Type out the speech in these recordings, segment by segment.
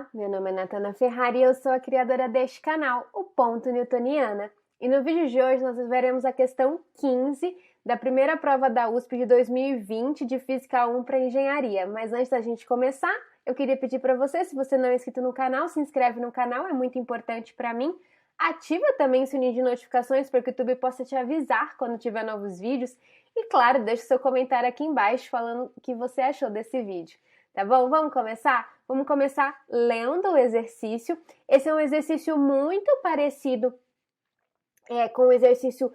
Olá, meu nome é Natana Ferrari e eu sou a criadora deste canal, o Ponto Newtoniana. E no vídeo de hoje nós veremos a questão 15 da primeira prova da USP de 2020 de Física 1 para Engenharia. Mas antes da gente começar, eu queria pedir para você, se você não é inscrito no canal, se inscreve no canal, é muito importante para mim. Ativa também o sininho de notificações para que o YouTube possa te avisar quando tiver novos vídeos. E claro, deixe seu comentário aqui embaixo falando o que você achou desse vídeo. Tá bom? Vamos começar? Vamos começar lendo o exercício. Esse é um exercício muito parecido com o exercício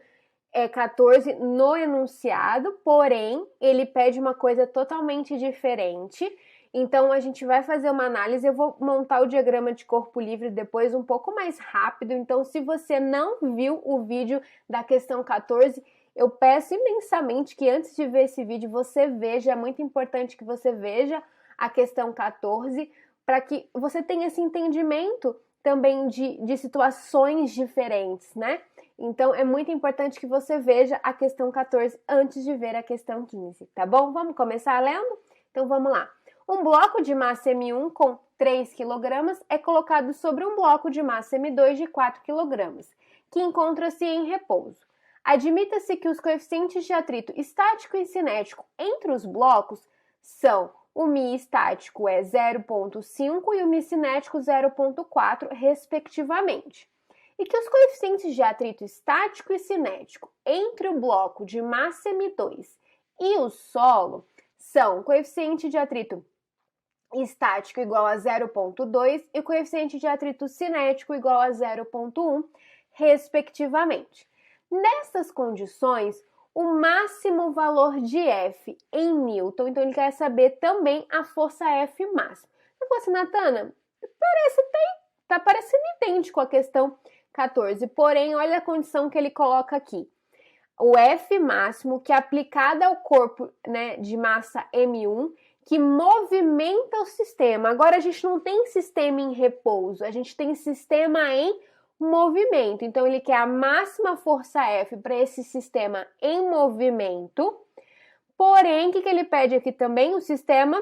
14 no enunciado, porém, ele pede uma coisa totalmente diferente. Então, a gente vai fazer uma análise, eu vou montar o diagrama de corpo livre depois um pouco mais rápido. Então, se você não viu o vídeo da questão 14, eu peço imensamente que antes de ver esse vídeo, você veja, é muito importante que você veja a questão 14, para que você tenha esse entendimento também de situações diferentes, né? Então, é muito importante que você veja a questão 14 antes de ver a questão 15, tá bom? Vamos começar lendo? Então, vamos lá. Um bloco de massa M1 com 3 kg é colocado sobre um bloco de massa M2 de 4 kg, que encontra-se em repouso. Admita-se que os coeficientes de atrito estático e cinético entre os blocos são o μ estático é 0,5 e o μ cinético 0,4, respectivamente. E que os coeficientes de atrito estático e cinético entre o bloco de massa M2 e o solo são o coeficiente de atrito estático igual a 0,2 e o coeficiente de atrito cinético igual a 0,1, respectivamente. Nessas condições, o máximo valor de F em Newton, então ele quer saber também a força F máxima. Eu falei assim, Natana, tá parecendo idêntico a questão 14, porém, olha a condição que ele coloca aqui. O F máximo que é aplicado ao corpo, né, de massa M1, que movimenta o sistema. Agora a gente não tem sistema em repouso, a gente tem sistema em movimento. Então, ele quer a máxima força F para esse sistema em movimento. Porém, o que ele pede aqui também? O sistema,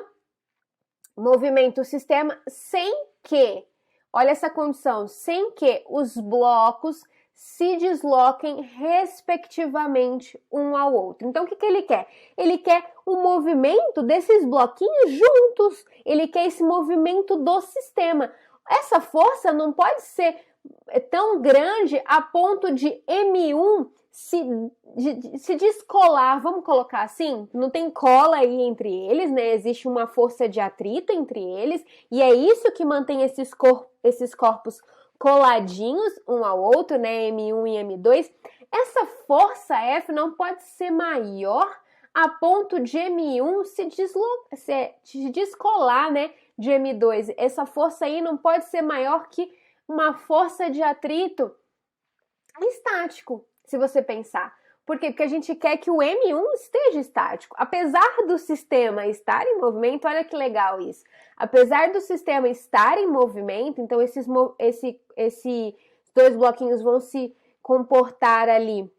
movimenta o sistema sem que, olha essa condição, sem que os blocos se desloquem respectivamente um ao outro. Então, o que ele quer? Ele quer o movimento desses bloquinhos juntos. Ele quer esse movimento do sistema. Essa força não pode ser tão grande a ponto de M1 se descolar, vamos colocar assim, não tem cola aí entre eles, né? Existe uma força de atrito entre eles, e é isso que mantém esses corpos coladinhos um ao outro, né? M1 e M2. Essa força F não pode ser maior a ponto de M1 se descolar, né? De M2. Essa força aí não pode ser maior que uma força de atrito estático, se você pensar. Por quê? Porque a gente quer que o M1 esteja estático. Apesar do sistema estar em movimento, olha que legal isso. Apesar do sistema estar em movimento, então esses dois bloquinhos vão se comportar ali,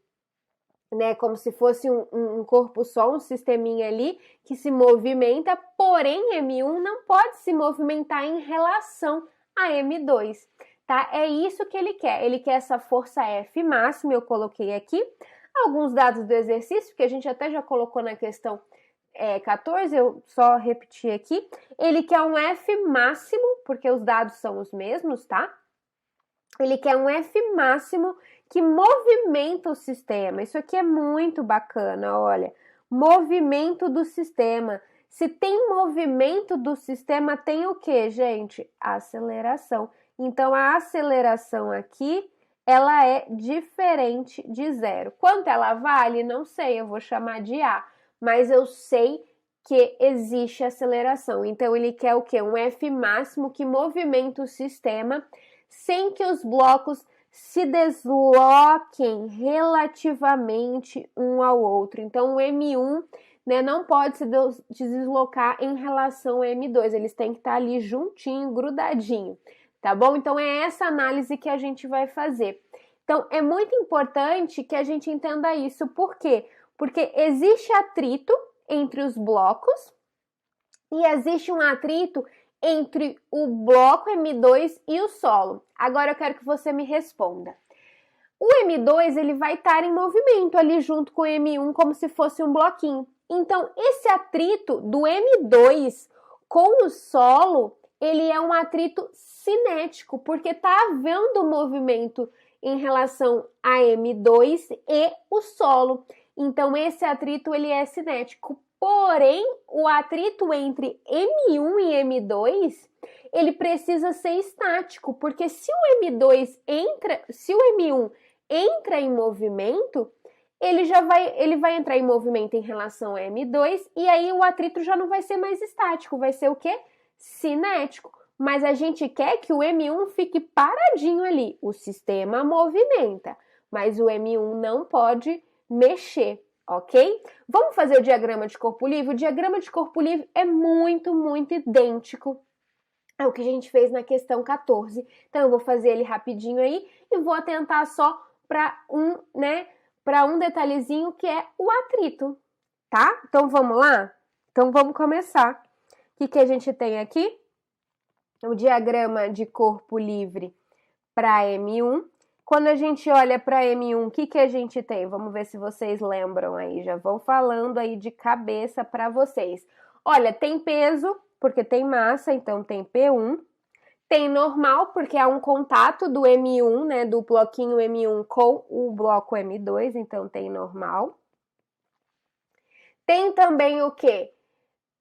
né, como se fosse um corpo só, um sisteminha ali que se movimenta, porém M1 não pode se movimentar em relação a M2. Tá? É isso que ele quer essa força F máxima, eu coloquei aqui alguns dados do exercício, que a gente até já colocou na questão 14, eu só repeti aqui. Ele quer um F máximo, porque os dados são os mesmos, tá? Ele quer um F máximo que movimenta o sistema. Isso aqui é muito bacana, olha. Movimento do sistema. Se tem movimento do sistema, tem o que, gente? Aceleração. Então, a aceleração aqui, ela é diferente de zero. Quanto ela vale? Não sei, eu vou chamar de A. Mas eu sei que existe aceleração. Então, ele quer o quê? Um F máximo que movimenta o sistema sem que os blocos se desloquem relativamente um ao outro. Então, o M1, né, não pode se deslocar em relação ao M2. Eles têm que estar ali juntinho, grudadinho. Tá bom? Então, é essa análise que a gente vai fazer. Então, é muito importante que a gente entenda isso. Por quê? Porque existe atrito entre os blocos e existe um atrito entre o bloco M2 e o solo? Agora eu quero que você me responda. O M2 ele vai estar em movimento ali junto com o M1 como se fosse um bloquinho. Então, esse atrito do M2 com o solo, ele é um atrito cinético, porque está havendo movimento em relação a M2 e o solo. Então, esse atrito ele é cinético. Porém, o atrito entre M1 e M2, ele precisa ser estático, porque se o M1 entra em movimento, ele vai entrar em movimento em relação a M2 e aí o atrito já não vai ser mais estático, vai ser o quê? Cinético. Mas a gente quer que o M1 fique paradinho ali. O sistema movimenta, mas o M1 não pode mexer, ok? Vamos fazer o diagrama de corpo livre? O diagrama de corpo livre é muito, muito idêntico ao que a gente fez na questão 14. Então, eu vou fazer ele rapidinho aí e vou atentar só para um detalhezinho que é o atrito, tá? Então, vamos lá? Então, vamos começar. O que a gente tem aqui? O diagrama de corpo livre para M1. Quando a gente olha para M1, o que a gente tem? Vamos ver se vocês lembram aí. Já vou falando aí de cabeça para vocês. Olha, tem peso, porque tem massa, então tem P1. Tem normal, porque há um contato do M1, né, do bloquinho M1 com o bloco M2, então tem normal. Tem também o quê?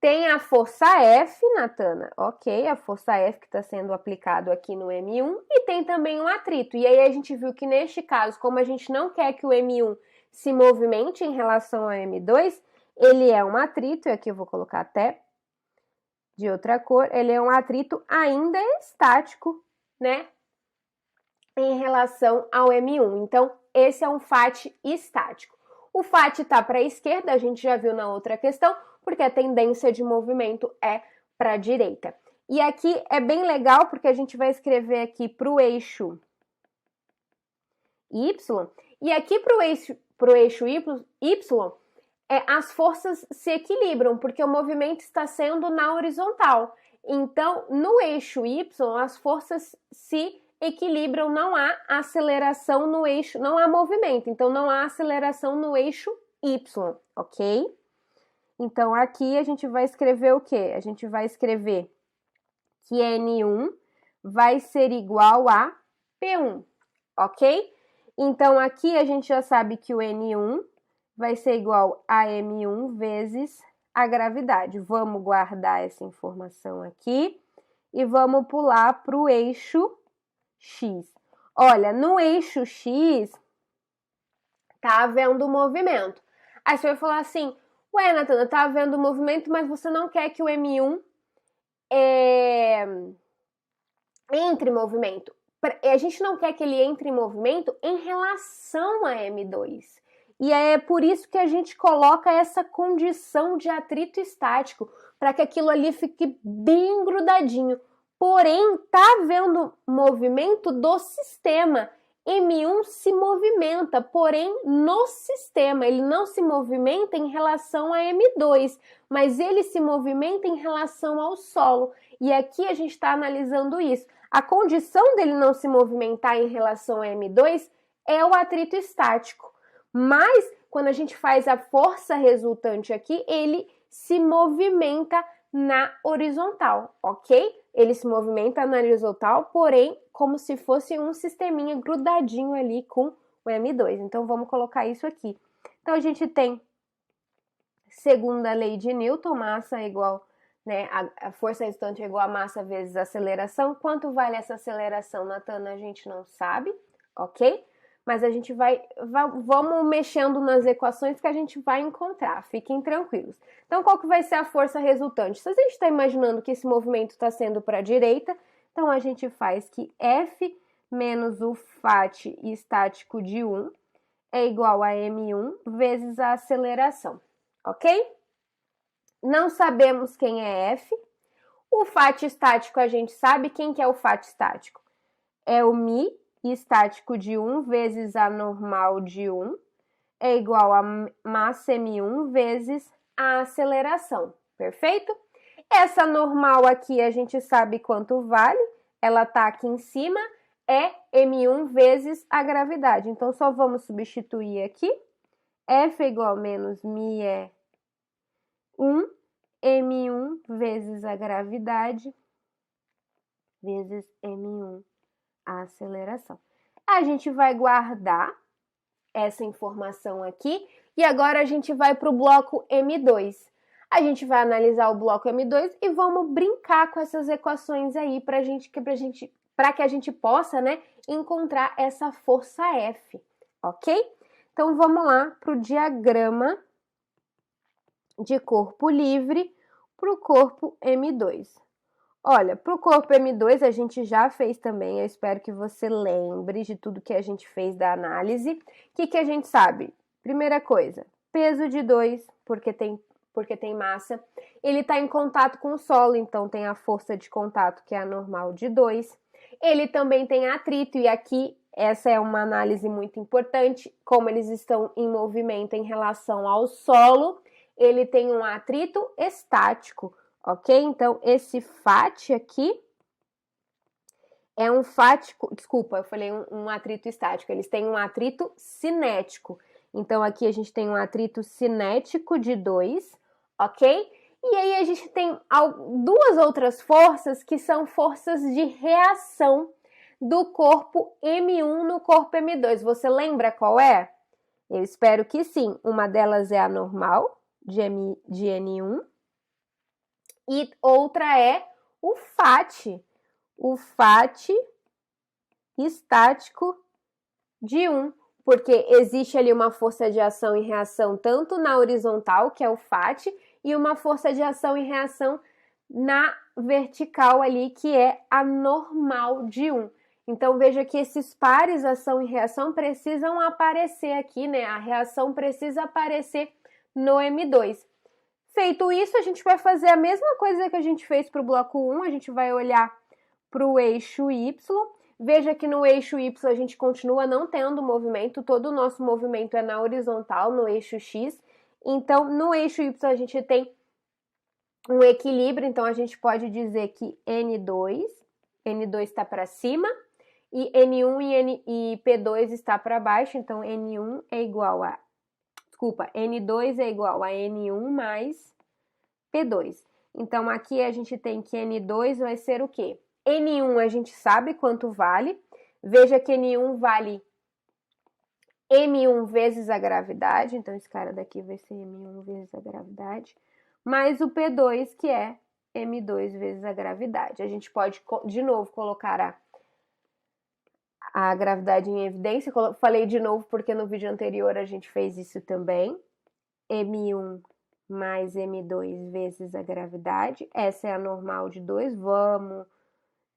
Tem a força F, Natana, ok, a força F que está sendo aplicado aqui no M1, e tem também um atrito. E aí a gente viu que neste caso, como a gente não quer que o M1 se movimente em relação ao M2, ele é um atrito, e aqui eu vou colocar até de outra cor, ele é um atrito ainda estático, né, em relação ao M1. Então, esse é um FAT estático. O FAT está para a esquerda, a gente já viu na outra questão, porque a tendência de movimento é para a direita. E aqui é bem legal, porque a gente vai escrever aqui para o eixo Y, e aqui para o eixo Y, as forças se equilibram, porque o movimento está sendo na horizontal. Então, no eixo Y, as forças se equilibram, não há aceleração no eixo, não há movimento, então não há aceleração no eixo Y, ok? Então, aqui a gente vai escrever o quê? A gente vai escrever que N1 vai ser igual a P1, ok? Então, aqui a gente já sabe que o N1 vai ser igual a M1 vezes a gravidade. Vamos guardar essa informação aqui e vamos pular para o eixo X. Olha, no eixo X tá havendo movimento. Aí você vai falar assim, ué, Natana, tá havendo movimento, mas você não quer que o M1 entre em movimento. A gente não quer que ele entre em movimento em relação a M2. E é por isso que a gente coloca essa condição de atrito estático, para que aquilo ali fique bem grudadinho. Porém, tá havendo movimento do sistema. M1 se movimenta, porém no sistema. Ele não se movimenta em relação a M2, mas ele se movimenta em relação ao solo. E aqui a gente está analisando isso. A condição dele não se movimentar em relação a M2 é o atrito estático. Mas, quando a gente faz a força resultante aqui, ele se movimenta na horizontal, ok? Ele se movimenta na horizontal, porém, como se fosse um sisteminha grudadinho ali com o M2. Então, vamos colocar isso aqui. Então, a gente tem, segunda lei de Newton, massa é igual, né, a força resultante é igual a massa vezes a aceleração. Quanto vale essa aceleração, Natana? A gente não sabe, ok? Mas a gente vamos mexendo nas equações que a gente vai encontrar, fiquem tranquilos. Então, qual que vai ser a força resultante? Se a gente está imaginando que esse movimento está sendo para a direita, então a gente faz que F menos o FAT estático de 1 é igual a M1 vezes a aceleração, ok? Não sabemos quem é F. O FAT estático a gente sabe. Quem que é o FAT estático? É o μ estático de 1 vezes a normal de 1 é igual a massa M1 vezes a aceleração, perfeito? Essa normal aqui a gente sabe quanto vale, ela está aqui em cima, é M1 vezes a gravidade. Então, só vamos substituir aqui. F é igual a menos μ é 1, M1 vezes a gravidade, vezes M1, a aceleração. A gente vai guardar essa informação aqui e agora a gente vai para o bloco M2. A gente vai analisar o bloco M2 e vamos brincar com essas equações aí para que a gente possa, né, encontrar essa força F, ok? Então vamos lá para o diagrama de corpo livre para o corpo M2. Olha, para o corpo M2 a gente já fez também, eu espero que você lembre de tudo que a gente fez da análise. O que a gente sabe? Primeira coisa, peso de 2, porque tem massa. Ele está em contato com o solo, então tem a força de contato, que é a normal de 2. Ele também tem atrito, e aqui essa é uma análise muito importante, como eles estão em movimento em relação ao solo, ele tem um atrito estático, ok? Então, esse FAT aqui é um fático, desculpa, eu falei um atrito estático, eles têm um atrito cinético. Então, aqui a gente tem um atrito cinético de 2, ok? E aí a gente tem duas outras forças que são forças de reação do corpo M1 no corpo M2. Você lembra qual é? Eu espero que sim. Uma delas é a normal de N1 e outra é o FAT estático de 1, porque existe ali uma força de ação e reação tanto na horizontal, que é o FAT, e uma força de ação e reação na vertical ali, que é a normal de 1. Então, veja que esses pares, ação e reação, precisam aparecer aqui, né? A reação precisa aparecer no M2. Feito isso, a gente vai fazer a mesma coisa que a gente fez para o bloco 1, a gente vai olhar para o eixo Y. Veja que no eixo Y a gente continua não tendo movimento, todo o nosso movimento é na horizontal, no eixo X. Então, no eixo Y a gente tem um equilíbrio, então a gente pode dizer que N2 está para cima, e N1 e P2 está para baixo, então N2 é igual a N1 mais P2. Então, aqui a gente tem que N2 vai ser o quê? N1 a gente sabe quanto vale. Veja que N1 vale M1 vezes a gravidade. Então, esse cara daqui vai ser M1 vezes a gravidade. Mais o P2, que é M2 vezes a gravidade. A gente pode, de novo, colocar a gravidade em evidência. Falei de novo porque no vídeo anterior a gente fez isso também. M1 mais M2 vezes a gravidade. Essa é a normal de 2. Vamos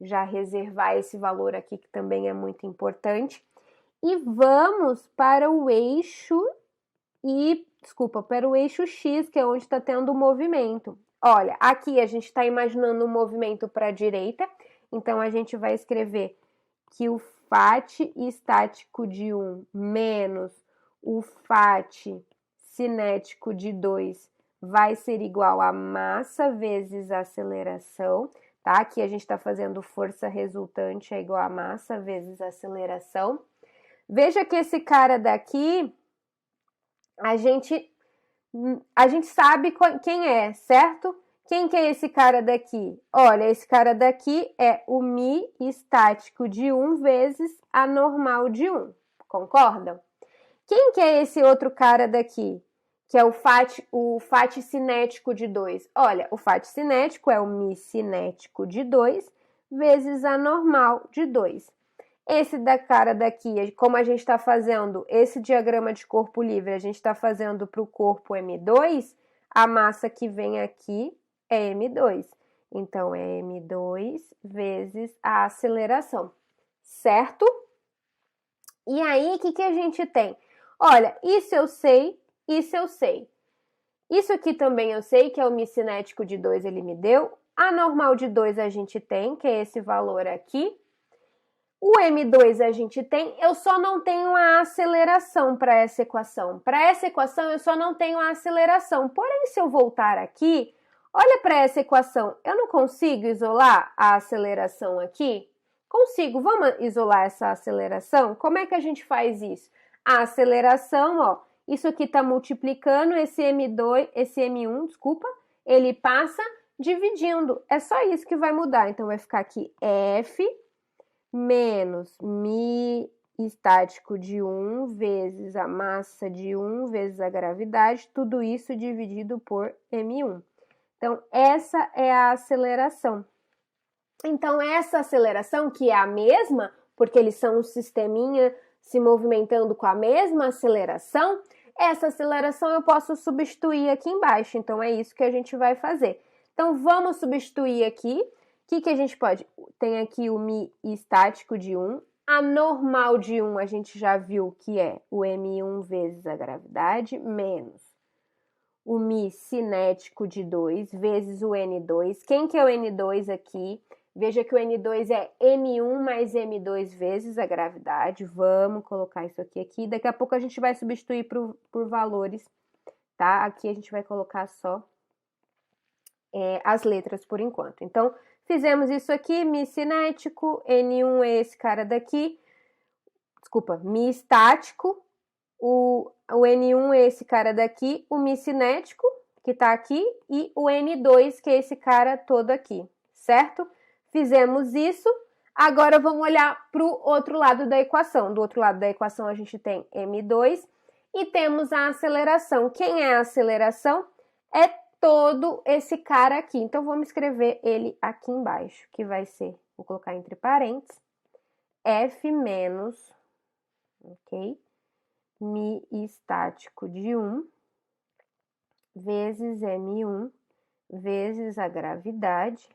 já reservar esse valor aqui, que também é muito importante. E vamos para o eixo X, que é onde está tendo o movimento. Olha, aqui a gente está imaginando um movimento para a direita, então a gente vai escrever que o FAT estático de 1 menos o FAT cinético de 2 vai ser igual a massa vezes a aceleração, tá? Aqui a gente está fazendo força resultante é igual a massa vezes a aceleração. Veja que esse cara daqui, a gente sabe quem é, certo? Quem que é esse cara daqui? Olha, esse cara daqui é o μ estático de 1 vezes a normal de 1, concordam? Quem que é esse outro cara daqui? Que é o FAT cinético de 2. Olha, o FAT cinético é o μ cinético de 2 vezes a normal de 2. Esse da cara daqui, como a gente está fazendo esse diagrama de corpo livre, a gente está fazendo para o corpo M2, a massa que vem aqui é M2. Então, é M2 vezes a aceleração, certo? E aí, o que a gente tem? Olha, isso eu sei, isso eu sei. Isso aqui também eu sei, que é o μ cinético de 2, ele me deu. A normal de 2 a gente tem, que é esse valor aqui. O M2 a gente tem, eu só não tenho a aceleração para essa equação. Para essa equação, eu só não tenho a aceleração. Porém, se eu voltar aqui, Olha para essa equação, eu não consigo isolar a aceleração aqui? Consigo, vamos isolar essa aceleração? Como é que a gente faz isso? A aceleração, ó, isso aqui está multiplicando, esse M1, desculpa, ele passa dividindo. É só isso que vai mudar. Então, vai ficar aqui F menos mi estático de 1 vezes a massa de 1 vezes a gravidade, tudo isso dividido por M1. Então, essa é a aceleração. Então, essa aceleração, que é a mesma, porque eles são um sisteminha se movimentando com a mesma aceleração, essa aceleração eu posso substituir aqui embaixo. Então, é isso que a gente vai fazer. Então, vamos substituir aqui. O que a gente pode? Tem aqui o mi estático de 1. A normal de 1 a gente já viu que é o M1 vezes a gravidade, menos o mi cinético de 2 vezes o N2. Quem que é o N2 aqui? Veja que o N2 é M1 mais M2 vezes a gravidade. Vamos colocar isso aqui. Daqui a pouco a gente vai substituir por valores, tá? Aqui a gente vai colocar só as letras por enquanto. Então, fizemos isso aqui, mi cinético, N1 é esse cara daqui. Desculpa, mi estático. O N1 é esse cara daqui, o mi cinético, que tá aqui, e o N2, que é esse cara todo aqui, certo? Fizemos isso, agora vamos olhar para o outro lado da equação. Do outro lado da equação a gente tem M2 e temos a aceleração. Quem é a aceleração? É todo esse cara aqui. Então, vamos escrever ele aqui embaixo, que vai ser, vou colocar entre parênteses, F menos, ok? Mi estático de 1 vezes M1 vezes a gravidade.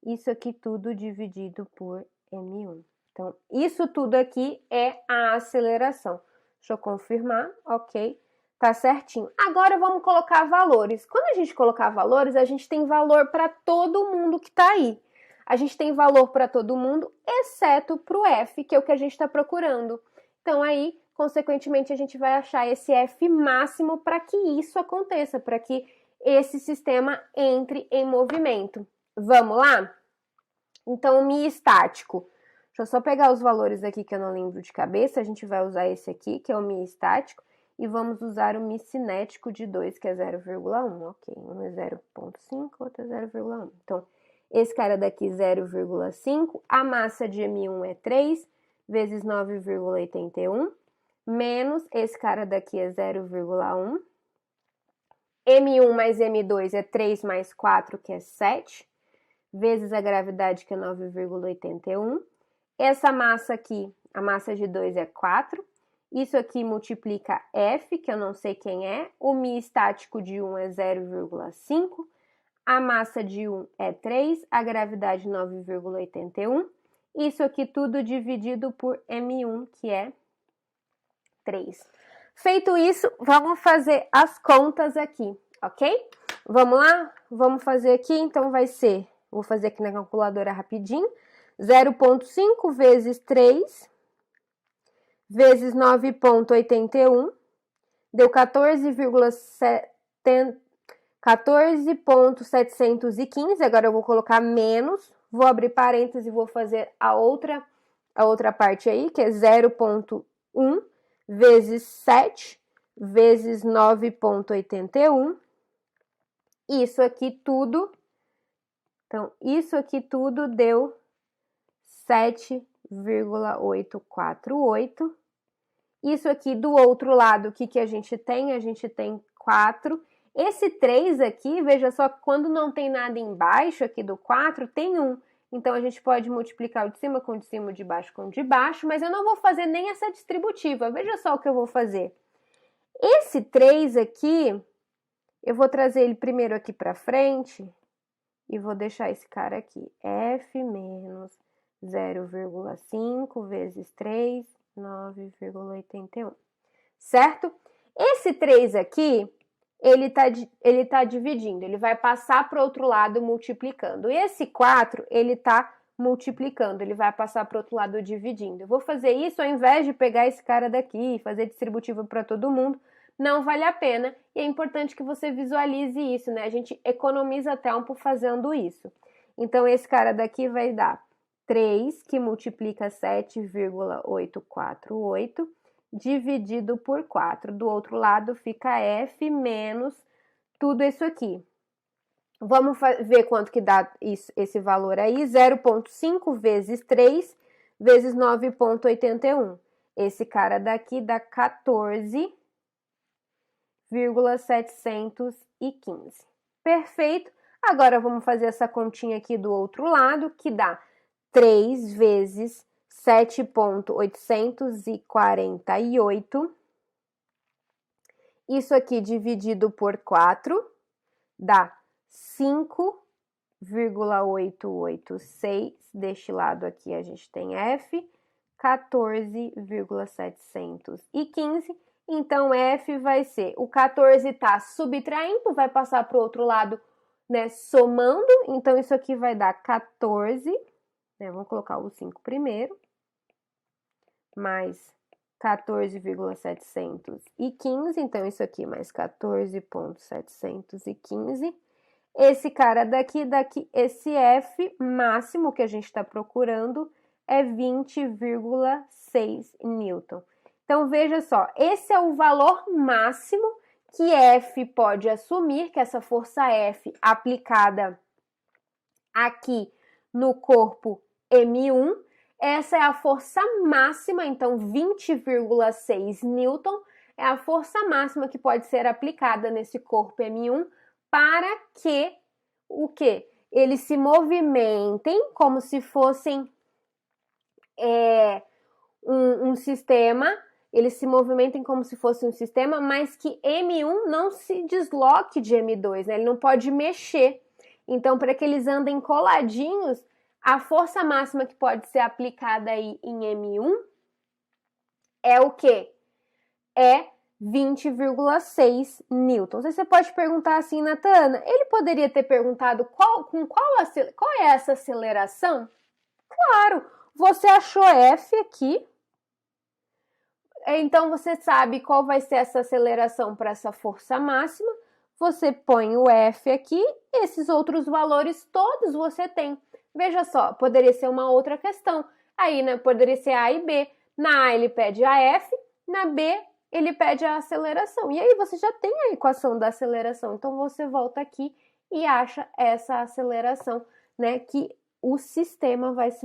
Isso aqui tudo dividido por M1. Então, isso tudo aqui é a aceleração. Deixa eu confirmar, ok? Tá certinho. Agora vamos colocar valores. Quando a gente colocar valores, a gente tem valor para todo mundo que tá aí. A gente tem valor para todo mundo, exceto para o F, que é o que a gente está procurando. Então, aí, consequentemente, a gente vai achar esse F máximo para que isso aconteça, para que esse sistema entre em movimento. Vamos lá? Então, o mi estático. Deixa eu só pegar os valores aqui que eu não lembro de cabeça. A gente vai usar esse aqui, que é o mi estático, e vamos usar o mi cinético de 2, que é 0,1. Ok, um é 0,5, outro é 0,1. Então, esse cara daqui, 0,5. A massa de M1 é 3 vezes 9,81, menos esse cara daqui é 0,1. M1 mais M2 é 3 mais 4, que é 7, vezes a gravidade, que é 9,81. Essa massa aqui, a massa de 2 é 4. Isso aqui multiplica F, que eu não sei quem é. O mi estático de 1 é 0,5. A massa de 1 é 3. A gravidade, 9,81. Isso aqui tudo dividido por M1, que é 3. Feito isso, vamos fazer as contas aqui, ok? Vamos lá? Vamos fazer aqui, então vai ser, vou fazer aqui na calculadora rapidinho, 0,5 vezes 3 vezes 9,81, deu 14,715, agora eu vou colocar menos, vou abrir parênteses e vou fazer a outra parte aí, que é 0,1 vezes 7 vezes 9,81. Isso aqui tudo, então, isso aqui tudo deu 7,848. Isso aqui do outro lado, o que a gente tem? A gente tem 4. Esse 3 aqui, veja só, quando não tem nada embaixo aqui do 4, tem 1. Então, a gente pode multiplicar o de cima com o de cima, o de baixo com o de baixo, mas eu não vou fazer nem essa distributiva. Veja só o que eu vou fazer. Esse 3 aqui, eu vou trazer ele primeiro aqui para frente e vou deixar esse cara aqui. F menos 0,5 vezes 3, 9,81. Certo? Esse 3 aqui, ele tá dividindo, ele vai passar para o outro lado multiplicando. E esse 4, ele tá multiplicando, ele vai passar para o outro lado dividindo. Eu vou fazer isso ao invés de pegar esse cara daqui e fazer distributiva para todo mundo, não vale a pena, e é importante que você visualize isso, né? A gente economiza tempo fazendo isso. Então, esse cara daqui vai dar 3, que multiplica 7,848, dividido por 4. Do outro lado fica F menos tudo isso aqui. Vamos ver quanto que dá esse valor aí. 0,5 vezes 3 vezes 9,81. Esse cara daqui dá 14,715. Perfeito. Agora, vamos fazer essa continha aqui do outro lado, que dá 3 vezes 7,848. Isso aqui dividido por 4 dá 5,886. Deste lado aqui a gente tem F, 14,715. Então, F vai ser, o 14 está subtraindo, vai passar para o outro lado, né, somando. Então, isso aqui vai dar 14, né, vamos colocar o 5 primeiro, mais 14,715. Então, isso aqui mais 14,715. Esse cara daqui, esse F máximo que a gente está procurando é 20,6 newton. Então, veja só, esse é o valor máximo que F pode assumir, que essa força F aplicada aqui no corpo M1, essa é a força máxima, então 20,6 newton é a força máxima que pode ser aplicada nesse corpo M1 para que o quê? Eles se movimentem como se fossem um sistema. Eles se movimentem como se fosse um sistema, mas que M1 não se desloque de M2, né? Ele não pode mexer. Então, para que eles andem coladinhos, a força máxima que pode ser aplicada aí em M1 é o quê? É 20,6 newtons. Aí você pode perguntar assim, Natana, ele poderia ter perguntado qual é essa aceleração? Claro, você achou F aqui, então você sabe qual vai ser essa aceleração para essa força máxima, você põe o F aqui, esses outros valores todos você tem. Veja só, poderia ser uma outra questão, aí, né, poderia ser A e B. Na A ele pede a F, na B ele pede a aceleração. E aí você já tem a equação da aceleração, então você volta aqui e acha essa aceleração, né, que o sistema vai se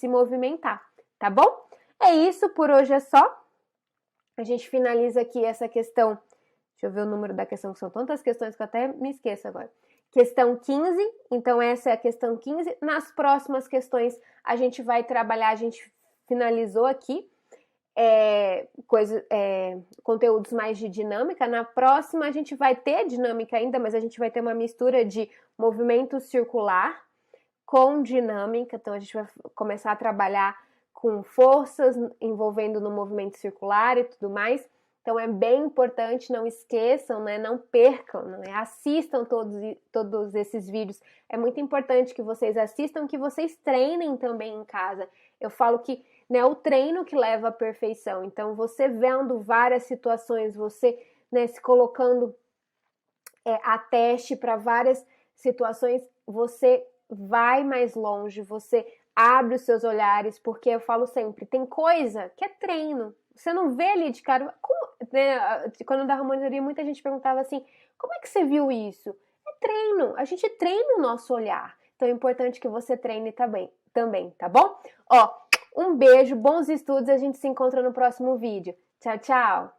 movimentar, tá bom? É isso, por hoje é só. A gente finaliza aqui essa questão. Deixa eu ver o número da questão, que são tantas questões que eu até me esqueço agora. Questão 15, então essa é a questão 15. Nas próximas questões a gente vai trabalhar, a gente finalizou aqui conteúdos mais de dinâmica. Na próxima a gente vai ter dinâmica ainda, mas a gente vai ter uma mistura de movimento circular com dinâmica. Então a gente vai começar a trabalhar com forças envolvendo no movimento circular e tudo mais. Então é bem importante, não esqueçam, né? Não percam, né? Assistam todos esses vídeos. É muito importante que vocês assistam, que vocês treinem também em casa. Eu falo que, né, o treino que leva à perfeição. Então você vendo várias situações, você, né, se colocando a teste para várias situações, você vai mais longe, você abre os seus olhares, porque eu falo sempre, tem coisa que é treino. Você não vê ali de cara. Né, quando eu dava monitoria, muita gente perguntava assim, como é que você viu isso? É treino, a gente treina o nosso olhar. Então é importante que você treine também, tá bom? Ó, um beijo, bons estudos, a gente se encontra no próximo vídeo. Tchau, tchau!